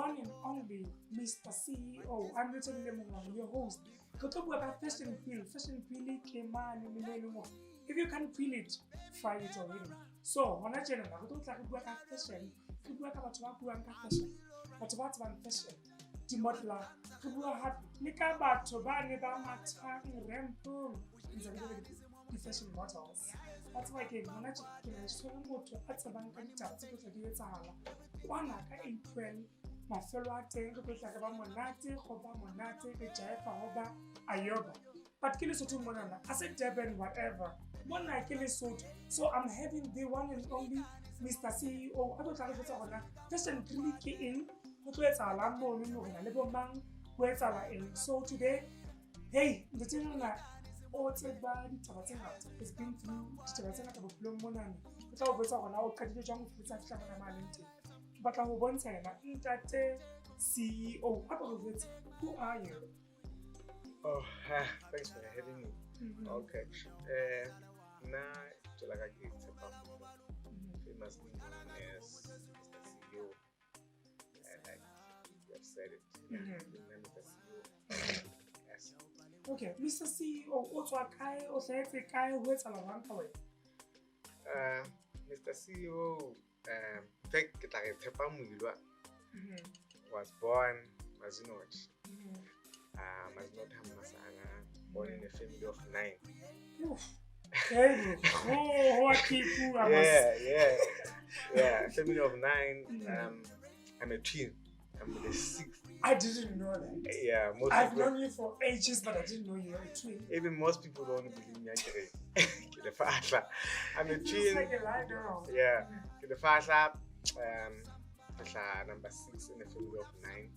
one and only Mr. CEO. I'm returning them your host. Go talk about fashion feel. Fashion feel if you can feel it, try it already. So, on a general, I don't like to work at fashion. To work about fashion. But what's one fashion? The modeler. To work hard. Nika ba to ba ne ba matang rempo. The fashion models. That's why again, when I so to at a bank and to the Sahara. One like April, my fellow thing, to like about Monate, Hoba Monate, the Jeff, Hoba, Ayoba. But kill is to Monana. I said Deben, whatever. One like kill is so I'm having the one and only Mr. CEO. I don't like what's on that. Fashion click in. Where's our Lambo, a little man, where's our in. So today, hey, the thing that it's been through but I will say that CEO. Who are you? Oh, thanks for having me. Okay. Now, like I get Tshepang, famously known as Mr. CEO. Like you have said it. Mr. CEO. Yes. Okay, Mr. CEO, what's what Kai or say Kai, where's Alawanka? Mr. CEO, in fact, like Tshepang Moilwa was born, as you know, born in a family of 9. Yeah, family of 9. I'm a twin. I'm the 6th. I didn't know that. Yeah, I've known you for ages, but I didn't know you were a twin. Even most people don't believe me. The father, I'm a twin. Like a lie down. Yeah, the father, number 6 in a family of 9.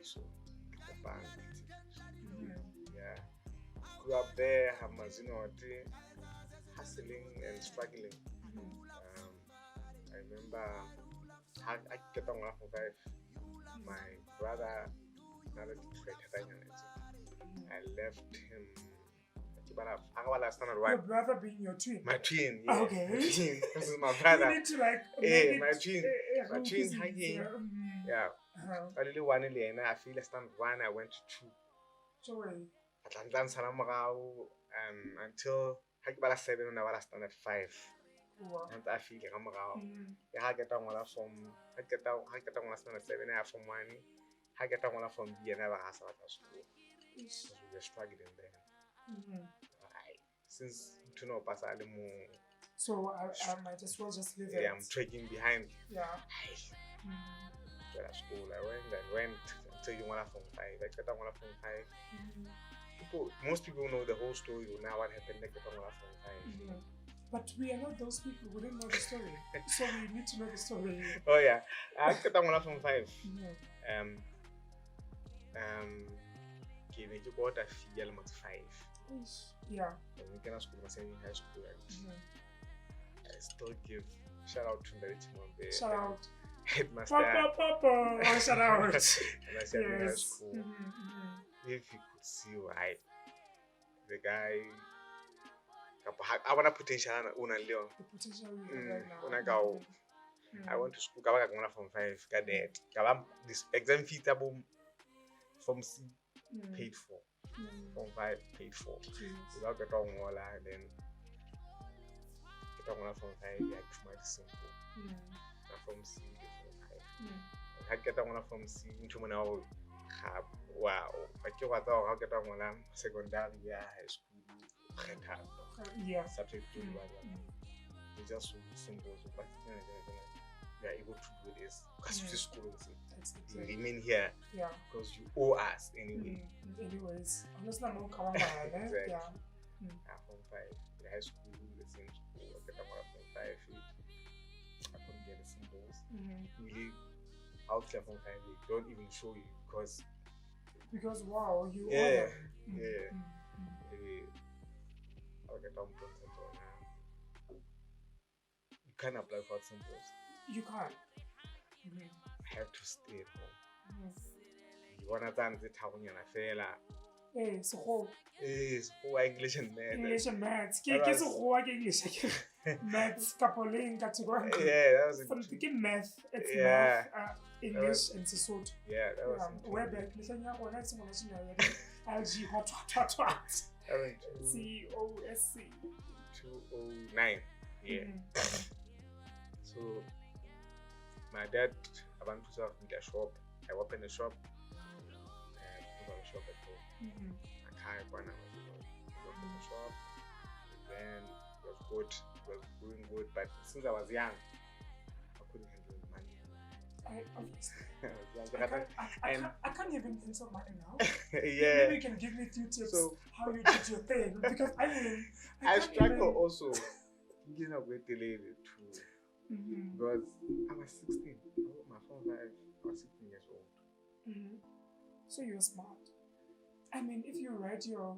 So, yeah, grew up there. Hustling and struggling. I remember I get on one for 5. My brother, another I left him. Your brother being your twin? My twin, yeah. Okay. My twin. This is my brother. You need to like my twin hugging. Yeah. I really wanted to I feel stand 1, I went to 2. Sorry. Until I 7 when I was stand at 5. Wow. And I feel like I'm around. I get on one from I get on one stand at 7 from 1. I get on one from B and never has at school. Because we were struggling there. Since to know pass more. So I might as well just leave it. Yeah, I'm trekking behind. Yeah. At school, I went until you want from 5. I got on one from 5. Most people know the whole story. Now what happened? They got on one from 5. But we are not those people who didn't know the story. So we need to know the story. Oh yeah, I got on one from 5. You got a fee almost 5. Yeah. When we came to school, high school, I still give shout out to the Richmond. Shout out. Headmaster. Papa. Shout out. And I said in high school, if you could see why the guy, I want to potential una leo. The potential right now. Una go. I went to school. I went from 5. Got that. This exam fee table from C paid for. From 5 paid for. Without getting all that, then get on from 5. Yeah, it's quite simple. From C to 5. I get on from C into my own. Wow, I can't get on secondary, high school. Yeah. Subject to it's just so simple. But you are able to do this because you school. You remain here because you owe us anyway. Anyways, honestly, I'm not coming back. Exactly. Yeah. From 5, the high school, the same school. I get from 5. I couldn't get the symbols. Really, out there from 5, they don't even show you because wow, you owe them. Yeah. I'll get on now. You can't apply for symbols. You can't. I have to stay at home. You want to dance it how you feel. So English and math. English and maths. That was- English. Maths, kapoling, katigong. Yeah, that was Something math. It's Yeah. math, English, and Sesotho. yeah, that was Where back, listen, yeah, when I see one national LG hot. that went COSC. 209. Yeah. Mhm. So my dad went to the shop. I opened a shop. I opened a shop at home. Mhm. I can't when I was in the shop. Then it was good. It was doing good. But since I was young, I couldn't handle the money. Obviously. I was young. I can't even handle money now. Yeah. Maybe you can give me a few tips So- how you did your thing. Because I mean, I can't struggle even- also. You know, with delayed too. Mhm. Because I was 16. My phone I was 16 years old. Mhm. So you're smart. I mean, if you read your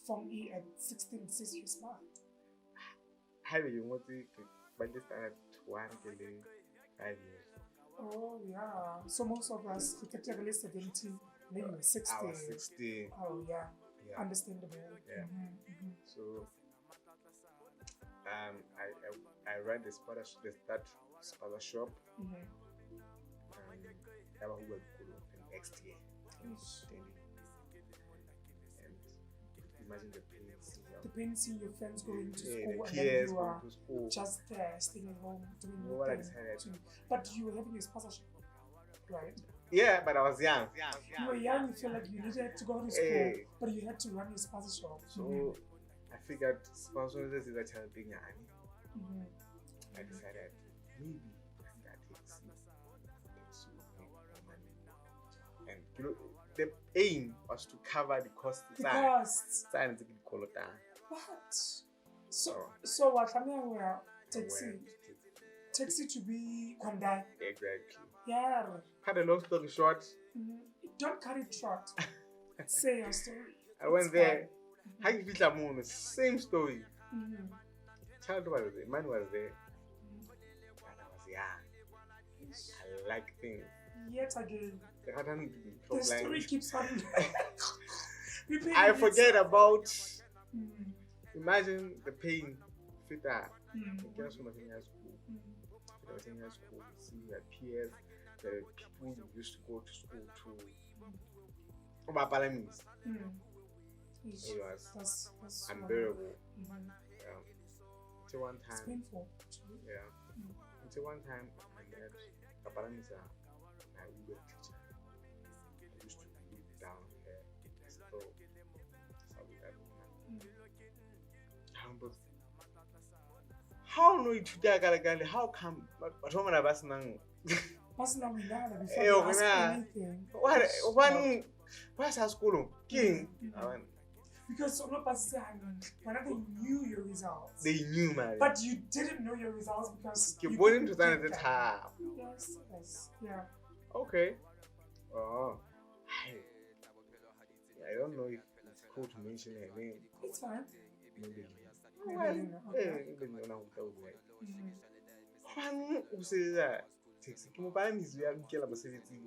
Form E at 16, it says you're smart. How do you want to but this time at 5 years? Oh, yeah. So most of us, effectively 17, maybe we're 16. I was 16. Oh, yeah. Yeah. Understandable. Yeah. Mhm, mhm. So I read that sponsor shop Mhm. that will work the next year. Ish. And imagine the pains. The pain seeing your friends going to Yeah, school the and tears then you going are to school. just staying at home doing You know what I nothing. decided? But you were having a sponsorship, right? Yeah, but I was young. You were young, you felt like you needed to go to school, Hey. but you had to run your sponsorship. So I figured sponsors is a child being Mhm. I decided maybe I can taxi will make more money. And you know, the aim was to cover the costs. The costs. Sign to call it down. What? So what? I mean, we're taxi to be Kwandai. Exactly. Yeah. Cut a long story short, Mhm. Don't cut it short. Say your story. I went It's there. fine. How you feel that moment? Same story. Mhm. Child was there, man was there, Mhm. and I was young. I like things. Yet again, I hadn't the story keeps on. repeating I forget itself. about. Mhm. Imagine the pain. Fita. Mhm. You get so much in high school. Mhm. I was in high school. You see your peers, the people you used to go to school to. About Palamis. Mhm. Ish. It was That's unbearable. Mhm. Until one It's time, painful. Actually. yeah. Mm. Until one time, I met Papalamisa, my Uber teacher. I used to look down here, still, but how no you today? How come? But how many bus now? Personally, we learn before Eh, you okay, ask nah. anything. What? Ish. One? What's our school? King. Mhm. Because some of us when they knew your results, They knew, man. but you didn't know your results because you you went couldn't into that at the get them. time. Yes, yeah. Okay. Oh. I don't know if it's cool to mention her name. It's fine. Maybe. Maybe, okay. Even though now that way. Mhm. One who says that takes a mobile is we have kill a facility.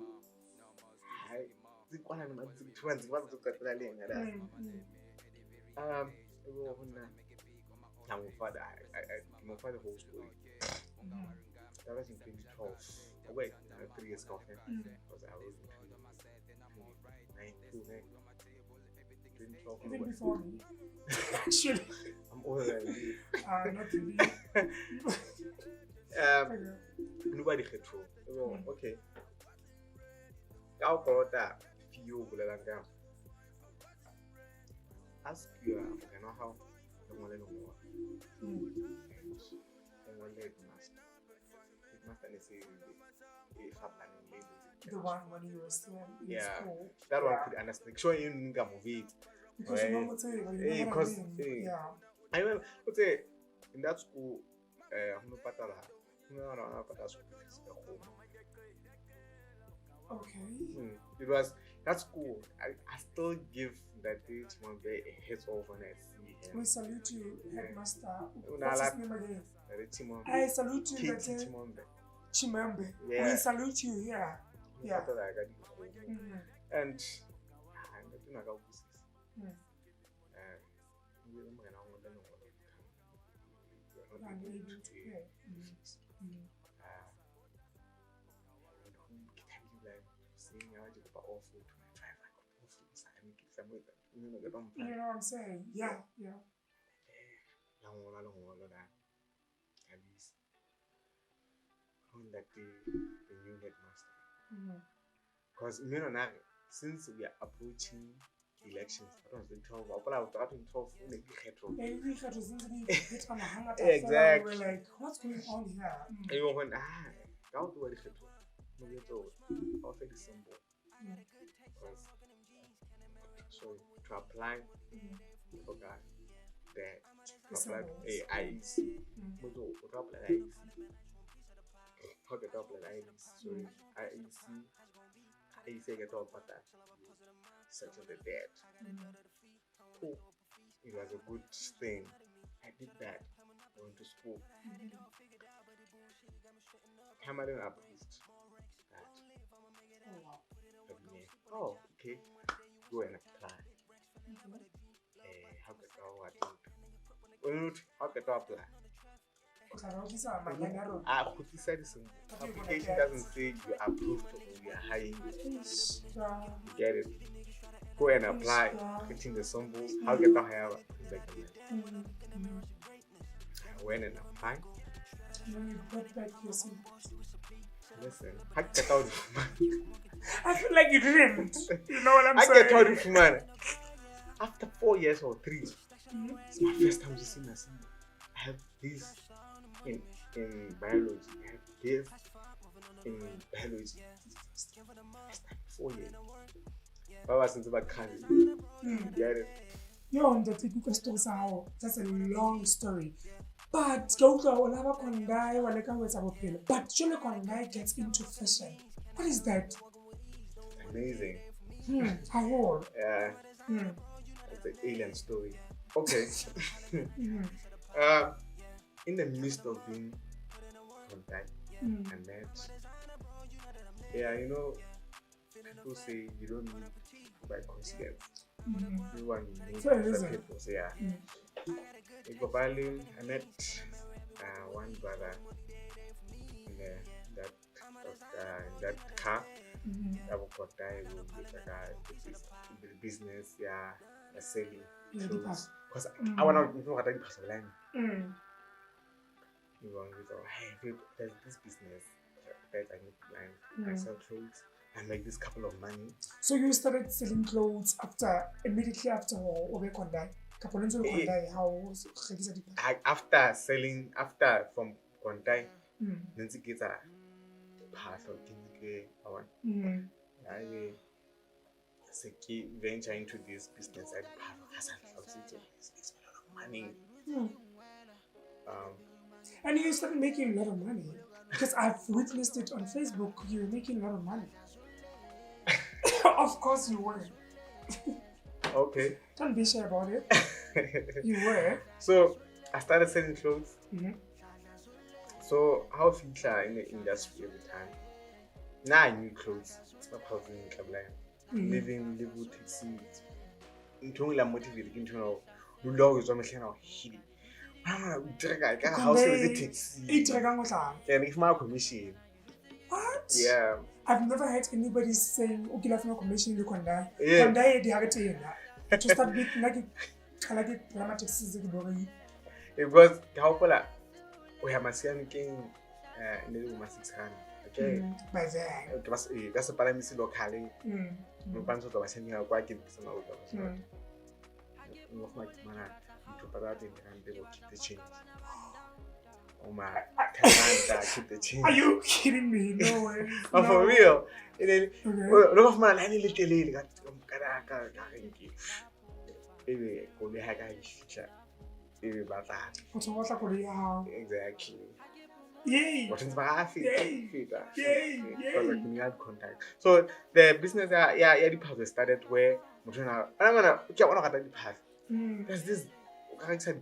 I think one of them is 20 was to cut the lane. Mhm. I'm father. My father whole story. Mhm. That was in 2012. Wait, 3 years ago. Mhm. Because I was in 2012. Even before me. Actually, I'm older than you. not really. Okay. Nobody had to. Okay. I'll call that few Bulalanga. Ask you, you know how the one no more. Mm. And one leg must. It must say if happening The one when you were still in Yeah. school. that one Yeah. could understand. Sure, you didn't move it. Because you know Right. what's saying, you Hey, know what I 'cause, mean? hey. Yeah. I remember, in that school, no patala. No, patala school fees at home. Okay. It was that school. I still give that day to one day a heads off when I see him. We salute you, Headmaster. Nah, What's his like- name again? Timon. I salute you, Katie that day. Timon. Chimambe. Yeah. We salute you here. Yeah. Patala, I got it home. Mhm. And I don't know how this is. You're not able to pay. seeing how you go off food, you know You know what I'm saying? Yeah. At least on that day, the new headmaster. Because since we are approaching elections, I don't know, 12, Exactly. We're like, what's going on here? You went, how do I get to? I'll say the symbol. So to apply, forgot that apply IEC. To apply IEC. How get apply IEC? So IEC get all but that. Such as the dead. Cool. It was a good thing. I did that. I went to school. Cameron approved that. Oh, okay. Go and apply. How can I apply? Application doesn't say you are approved or you are hiring. You get it? Go and apply, hitting the symbol. How can I have I went and applied. You brought back your symbols. Listen, I get out of I feel like you didn't. You know what I'm saying? I get out of man. After 4 years or 3, it's my first time to see my symbol. I have this in biology. I have this in biology. 4 years. Baba since about cousin. Get it? Yo, that's a long story. But but surely Kondai gets into fashion. What is that? Amazing. How old? Yeah. It's an alien story. Okay. In the midst of being Kondai, and that, people say you don't need by coincidence. You want to meet other people. So in Gopali, I met one brother in that car. I would the business, selling clothes. Because I want to know what I do. You want to go, hey, there's this business that I need to learn. I sell clothes. I make this couple of money. So you started selling clothes immediately after Kondai? After from Kondai, then she gets a path of I venture into this business. I it's a lot of money. And you started making a lot of money because I've witnessed it on Facebook. You were making a lot of money. Of course you were. Okay. Don't be shy about it. You were. So I started selling clothes. So how feature in the industry every time. Now I need clothes. It's not how to living with taxi. Into la motivated into no is on the how is it taxi? And if my commission. What? Yeah. I've never heard anybody saying, okay, let's make commission in Kondai. Kondai, they have it to start with like dramatic season. It was how we have my skin in the room 600. Okay. By then. That's a paramisi locally. No bands of sending out quite some of my man to Parade and they will keep the change. Oh my, keep the change. Are you kidding me? No way. Oh, no. For real. Look of my any little lady got maybe go the heck I feature. Maybe about that. Exactly. Yay! What is my feet? Contact. So the business the path started where there's this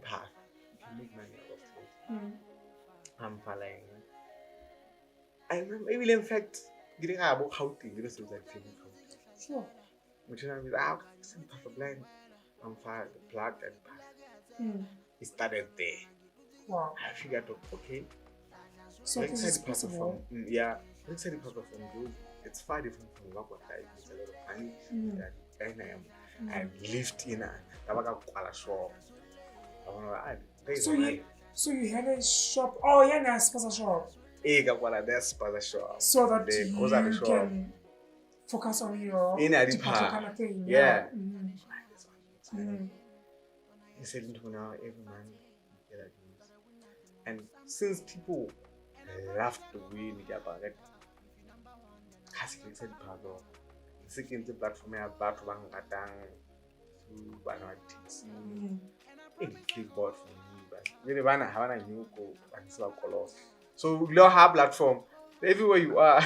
path. You can make money out of it. I'm following. I remember maybe in fact getting about how to do this like sure. Which is path of line. I'm fine. The plug and pass. Mm. It started there. Wow. I figured, okay. So this is possible. Yeah. Let's say the possible from those. It's far different from what I it's a lot of money that I lived in a shop. So you had a shop. Oh yeah, nice spaza shop. Shop. So that you can focus on your departure kind of thing. Yeah. Mm. He said into now every man get a news. And since people love the way we get about it, classically said Pablo, second the platform about to Bangatang to Banatix. It's big board for me, but really when I have a new go and so color. So we all have platform everywhere you are.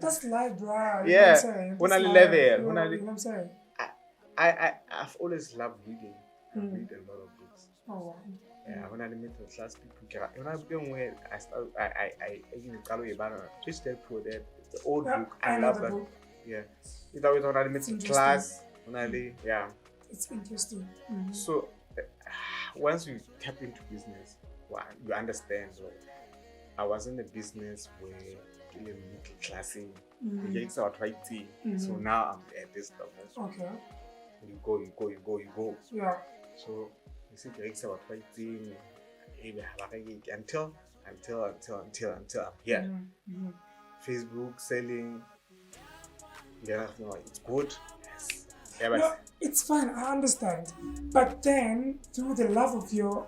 That's live, bro. Yeah. When I level, you know what I'm saying? I've always loved reading. I read a lot of books. Oh wow. Yeah, when I met the class people, when I began where I started, I even follow a banner. Just that for that, the old book. I love that. Book. Yeah, it's always when I met the class. When I it's interesting. So once you tap into business, you understand. So I was in the business where middle classy. It's our fighting. So now I'm at this level. Okay. You go. Yeah. So you see it's about fighting until I'm here. Facebook selling. Yeah, no, it's good. Yes. Yeah, but no, it's fine, I understand. But then through the love of you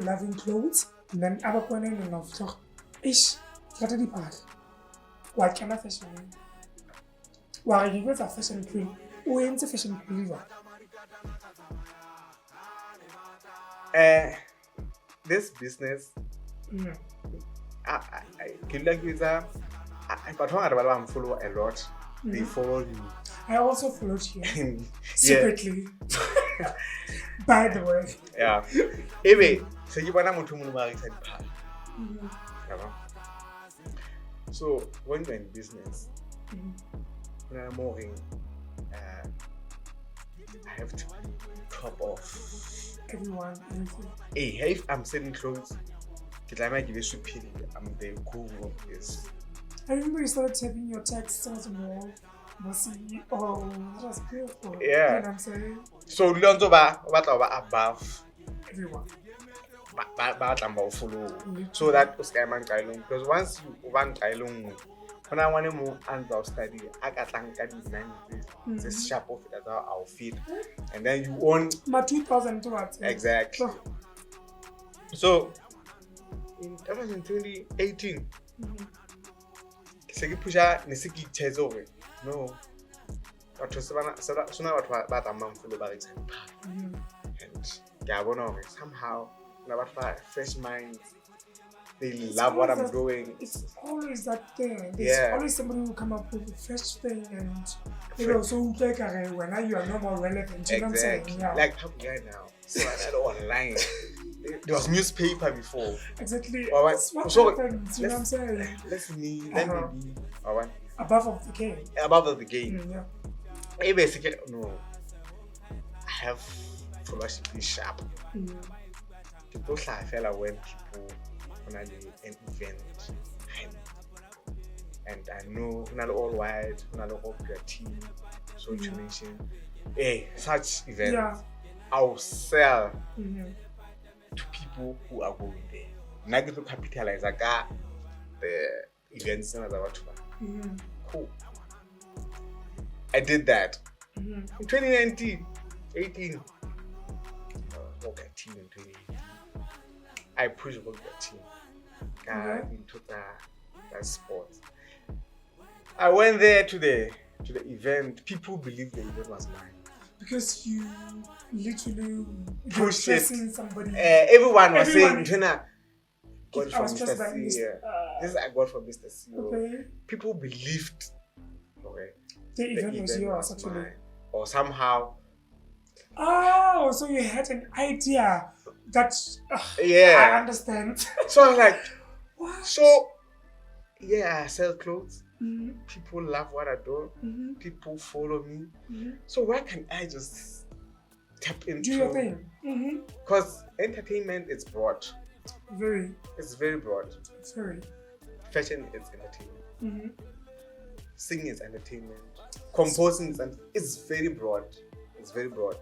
loving clothes, and then other point in love talk, ish, what did he pass? What kind of fashion? Why you go to fashion queen? Who is a fashion queen? This business, I like with but I'm follow a lot. They follow you. I also followed you secretly. By the way. Yeah. Anyway, so you want to move so when you're in business, when I'm moving, I have to top off everyone. Hey, if I'm selling clothes, I'm the cool of this. I remember you started typing your texts as more. Oh, that was beautiful. Yeah. You know what I'm saying? So, learn what above everyone. Follow. So that was because once you want when I want to move and study, I got this sharp of it our feet, and then you own my 2002. Exactly. So in 2018, Segi pusha nisiki chezo we no. But sooner what I'm follow back and somehow fresh minds. They love what I'm doing. It's always that thing. There's always somebody who come up with a fresh thing and you know, so when now you are no more relevant. You know what I'm saying? Yeah. Like how right now. So that online. There was newspaper before. Exactly. That's what happens, you know what I'm saying? Let me be above of the game. Above of the game. Yeah. Basically, no. I have followership is sharp. People I feel like when people on an event and I know not all white, not all team, so you mention such event I'll sell to people who are going there. Now get to capitalize the events and other cool. I did that in 2019, 18. Okay, team in 2018. I pushed about the team into that sport. I went there to the event. People believed the event was mine because you literally pushed it. Somebody. Everyone was saying, "Got from Mr. C." This I got from Mr. C. Okay. People believed. Okay. The event was yours, actually. Mine. Or somehow. Oh, so you had an idea that I understand. So I was like, what? so I sell clothes, People love what I do. People follow me. So why can't I just tap into? Do your thing. Because entertainment is broad. Very. It's very broad. It's very. Fashion is entertainment. Singing is entertainment. Composing is it's very broad. It's very broad.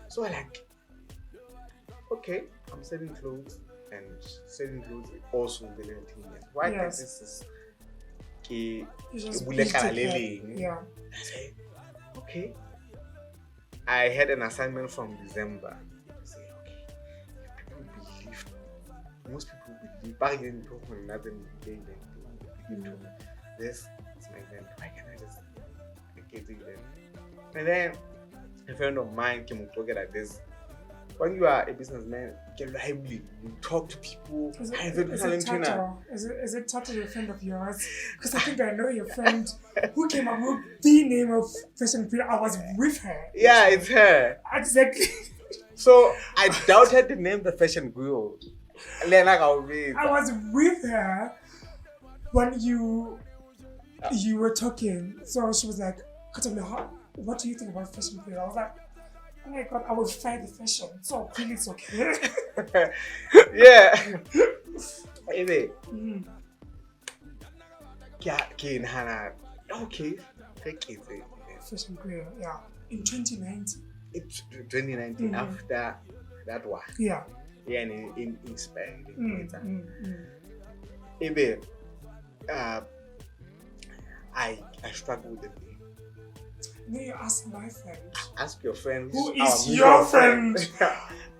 So I like, okay, I'm selling clothes, and selling clothes also will be entertainment. Why can't this is yeah. I say, okay. I had an assignment from December. I say, okay, people believe, most people believe, back then nothing believe this is my event. Why can't I just get the event? And then a friend of mine came to talk like this. When you are a businessman, you get lively. You talk to people. Is it Tato, your friend of yours? Because I think I know your friend who came up with the name of Fashion Queen. I was with her. Yeah, it's her. Exactly. So I doubted the name the Fashion Girl. I was with her when you were talking. So she was like, what do you think about Fashion Queen? I was like, oh my God, I will fight the fashion. So Queen is okay. Yeah. Anyway. Okay. Fashion Queen, yeah. In 2019. It's 2019 after that one. Yeah. Yeah, and in inspired. Anyway, I struggle with it. Then you ask my friend. Ask your friend. Who is your friend?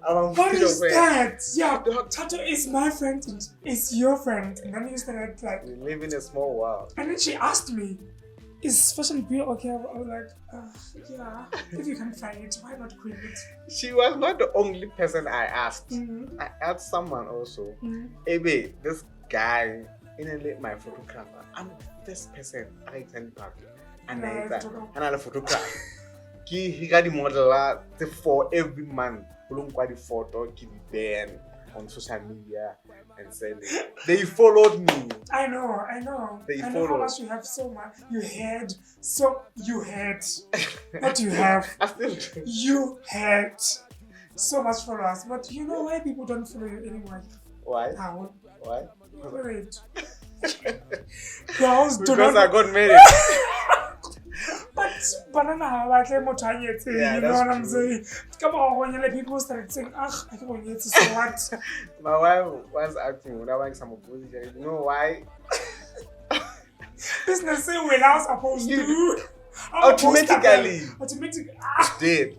What is that? Yeah, Tato is my friend and is your friend. And then you started like... We live in a small world. And then she asked me, is Fashion Queen okay? I was like, yeah. If you can find it, why not quit it? She was not the only person I asked. I asked someone also. Ebe, this guy, my photographer. I'm the first person I can park. And another photographer. He got the model for every month. The photo, he ban on social media and send it. They followed me. I know. They I followed. know how much you have so much. You had. What you have. I still do. You had so much for us. But you know why people don't follow you anymore? Why? How? Why? Wait. Girls do not. Because I got married. But banana like you know what I'm saying? Come on, when you people start saying, I can't get so what? My wife was asking when I want some opposition. You know why? Business when I was supposed to. Automatically. Did.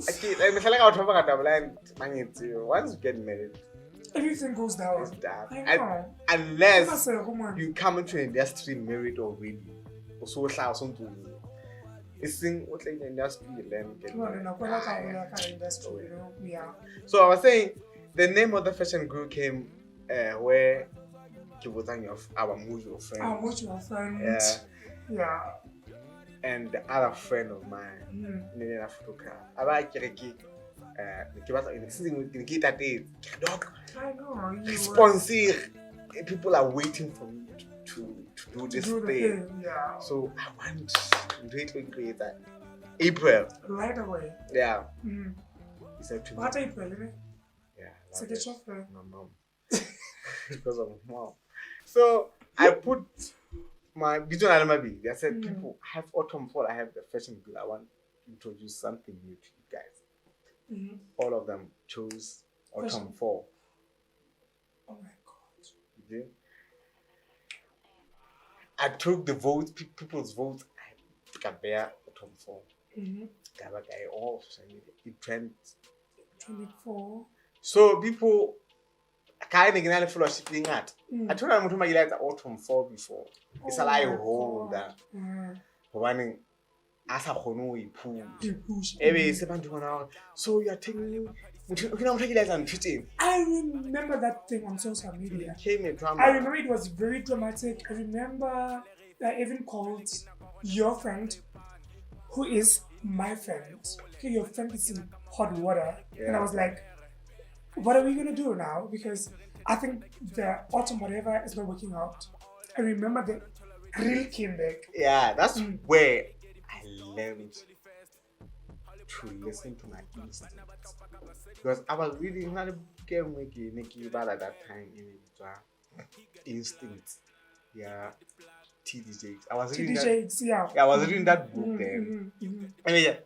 Okay, let me tell you how to talk about once you get married, everything goes down. It's down. I know. Unless you come into an industry married already. So I was saying the name of the fashion group came where he was our mutual friend. Our mutual friend. Yeah. And the other friend of mine, Nina Fuka. I like sponsor. People are waiting for me to do this thing. Yeah. So I want to create that April. Right away. Yeah. He said to me. What April? Yeah. So get your friend. My mom. Because of mom. So I put my between Alamabi. They said people have autumn fall. I have the fashion bill. I want to introduce something new to you guys. All of them chose autumn fall. Oh my God. You did? I took the votes, people's votes. I took a bear autumn fall. It trend 24. So people kind of get follow shipping at. I told them to my like autumn fall before. It's a lie hold that. One as a hono push. Every 7 hours. So you are taking me. I remember that thing on social media. It became a drama. I remember it was very dramatic. I remember I even called your friend, who is my friend. Okay, your friend is in hot water. Yeah. And I was like, what are we going to do now? Because I think the autumn whatever is not working out. I remember really came back. Yeah, that's where I learned to listen to my instincts. Because I was really not a game Nikki bad at that time in instincts. Yeah. TDJs. I was reading that. TDJs, yeah. I was reading that book then. I mean, yeah,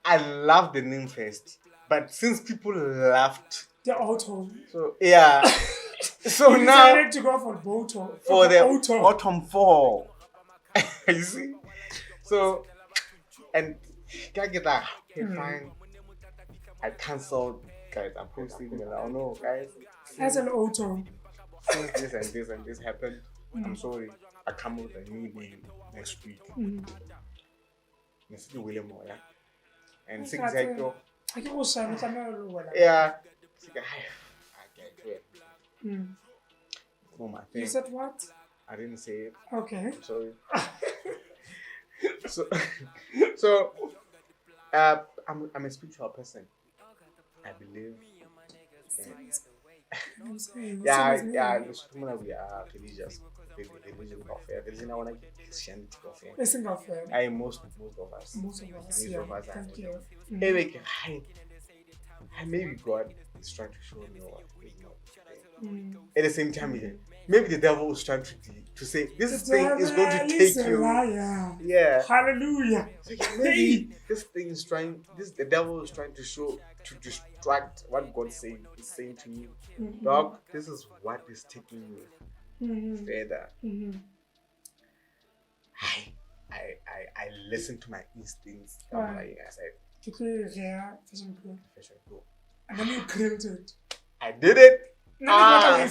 I loved the name first, but since people laughed, the auto. So yeah. So you now decided to go for Boto. For the auto. autumn fall. You see? So and can't get that. Okay, fine. I cancelled, guys. I'm posting it now. No, guys. As an auto. Since this and this happened, I'm sorry. I come with a new name next week. Mr. William Moilwa. And six cycle. Yeah. Oh my thing. You said what? I didn't say it. Okay. I'm sorry. so I'm a spiritual person. I believe. Yeah. We are religious. Religion of faith. Religion I want to get Christianity of faith. Listen of faith. Most of us. Most of us. Thank you. Anyway, maybe God is trying to show me what is not. At the same time, maybe the devil is trying to say this thing is going to take you. Yeah. Hallelujah. Maybe the devil is trying to distract what God is saying to you. Dog, this is what is taking you further. I listen to my instincts. Like I said, and then you grilled it. I did it. When I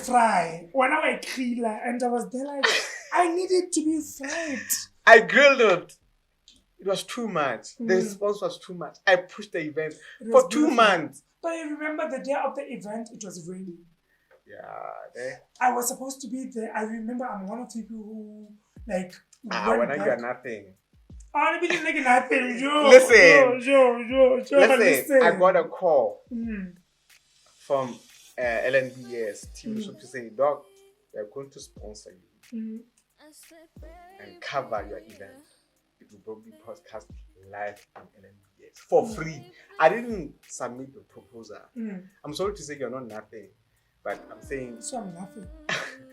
grill, and I was there like, I need it to be fried. I grilled it. It was too much. The response was too much. I pushed the event for 2 months. But I remember the day of the event, it was raining. Yeah. I was supposed to be there. I remember I'm one of the people who like. When I got nothing. I didn't make nothing. Listen. I got a call from LNBS team to say, Doc, they're going to sponsor you and cover your event. It will be podcast live on LNBS for free. I didn't submit the proposal. I'm sorry to say you're not nothing, but I'm saying so I'm nothing.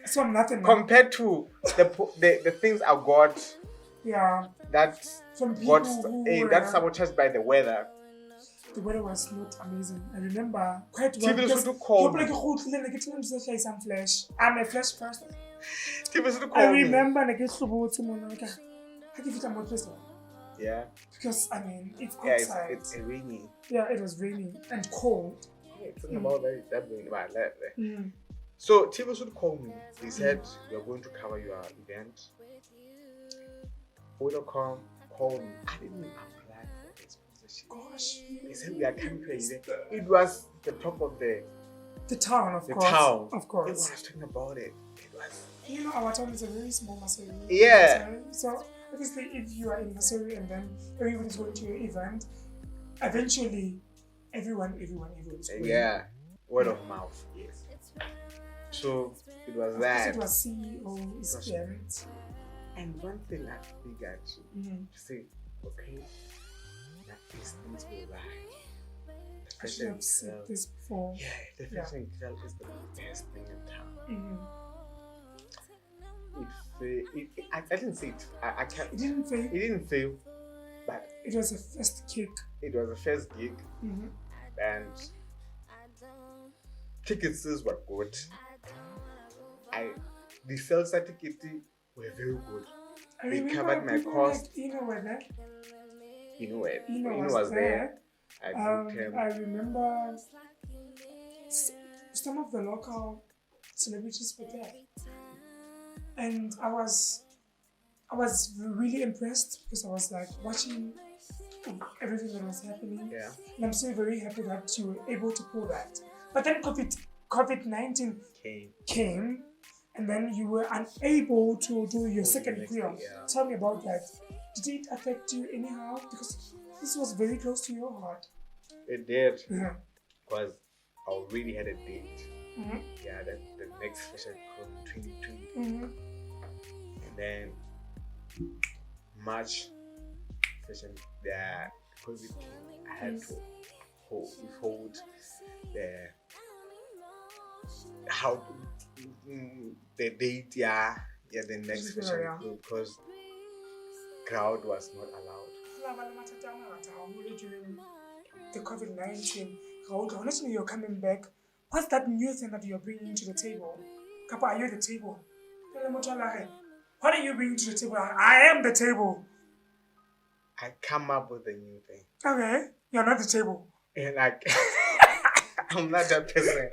So I'm nothing compared to the things I got. Yeah. That got that's sabotaged by the weather. The weather was not amazing. I remember quite well. I'm a flash person. I remember yeah. Because I mean it's outside. It's rainy. Yeah, it was rainy and cold. Talking about that being about that. So TV should call me. They said you're going to cover your event. Vodacom called me. I didn't apply for this position. Gosh. They said we are coming to an event. It was the top of the town, of course. Town. Of course. Everyone was talking about it. It was. You know, our town is a very small Masai. Yeah. So obviously, if you are in Masai and then everybody's going to your event, eventually, everyone is going. Yeah. Word of mouth. Yes. So it was that. It was CEO's parents. And one thing I got to say, okay, that these things will lie. I should have said this before. Yeah, the fashion girl is the best thing in town. I didn't say it. I can't. It didn't fail. It didn't fail, but it was a first gig. It was a first gig, and tickets were good. The sales certificate were very good. They covered my cost. Eno was there. I remember some of the local celebrities were there, and I was really impressed because I was like watching everything that was happening. Yeah. And I'm so very happy that you were able to pull that. But then COVID-19 came. And then you were unable to do your second film. Yeah. Tell me about that. Did it affect you anyhow? Because this was very close to your heart. It did. Because I already had a date. Yeah, the next fashion film 2020. And then March fashion, the COVID came. I had to withhold the date, the next fashion because crowd was not allowed. During the COVID-19, honestly, you're coming back. What's that new thing that you're bringing to the table? Kapa, are you the table? What are you bringing to the table? I am the table. I come up with a new thing. Okay, you're not the table. And I'm not that person.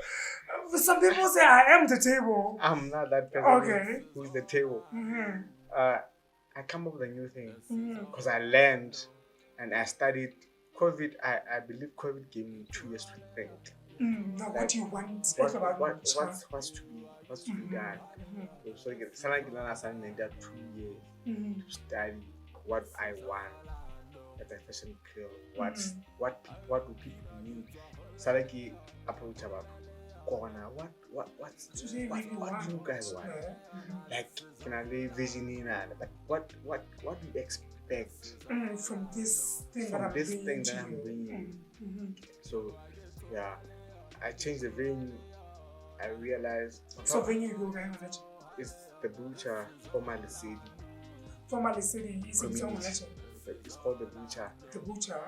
Some people say I am the table. I'm not that person. Okay. Who's the table? Mm-hmm. I come up with a new thing because I learned and I studied COVID. I believe COVID gave me 2 years to think. Now, what do you want? What's to be done? So it's like I assignment that 2 years to study what I want as a fashion career. What do people need? So like approach about corner. What do you guys want? Like can I live visioning but what do you expect from this thing that I'm bringing? So yeah, I changed the venue. I realized. So venue you go very much. It's the butcher, formerly city. Formerly city is It's called the butcher. The butcher,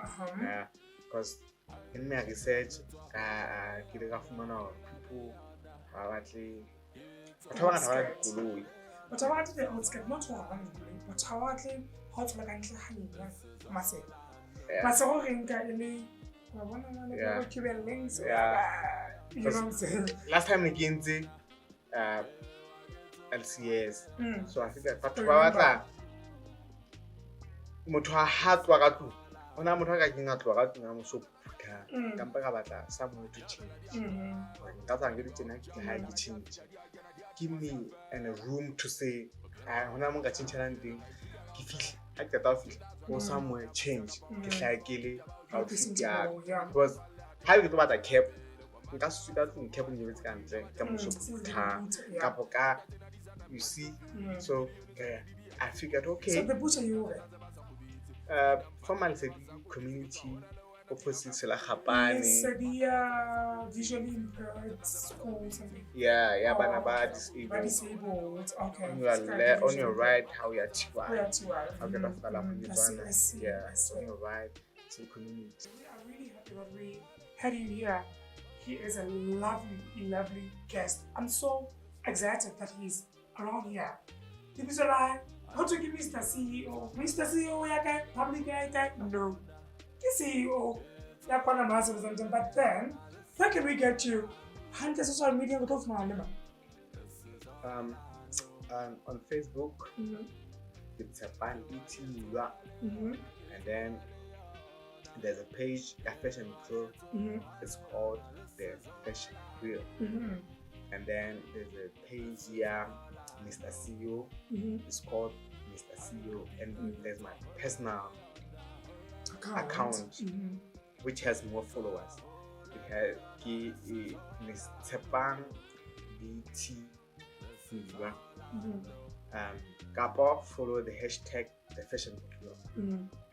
Yeah, because in my research, people are actually. But I wanted the outskirt, not one, but I wanted hot like I'm hanging myself. But so I you know what I'm saying? Last time again, LCS. So I think that motho a hatlwa ka tlung ona motho a ka keng a tlwa ka tlung a mo so phutha kampa ka batla somewhere to change nka tsa ke ditena ke ha ke change give me a room to say hona mo ka changelang teng ke fihla ha ke ta fihla go somewhere change ke hlakile outfit ya because ha ke tlo batla cap nka se ka tlung cap ni betse ka ntle ka mo so phutha ka poka you see so I figured okay so the butcher you formal community opposite Sela Khapane. Visually impaired schools. Yeah, but disabled. Okay. You are on your right, how you are chiwa. I see. Yeah, on your right, it's a community. We are really happy that we had him here. He is a lovely guest. I'm so excited that he's around here. People are like, how to give Mr. CEO? Mr. CEO, public guy? No. The CEO, but then, where can we get you? How does social media go off my limit? On Facebook, it's Tshepang, Moilwa, and then there's a page, a fashion grill. It's called the Fashion Grill, and then there's a page here. Mr. CEO is called Mr. CEO, and there's my personal account which has more followers. It has Miss Tshepang BT Moilwa. Kapo follow the hashtag the fashion grill.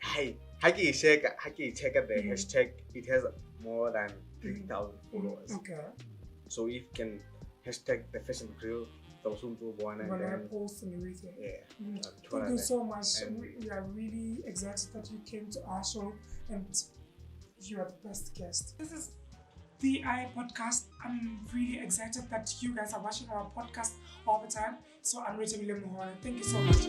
Hey, haki check the hashtag. It has more than 3,000 followers. Okay. So if you can hashtag the fashion grill. When I post and everything. Yeah. Thank you so much. We are really excited that you came to our show and you are the best guest. This is the I podcast. I'm really excited that you guys are watching our podcast all the time. So I'm Rachel William. Thank you so much.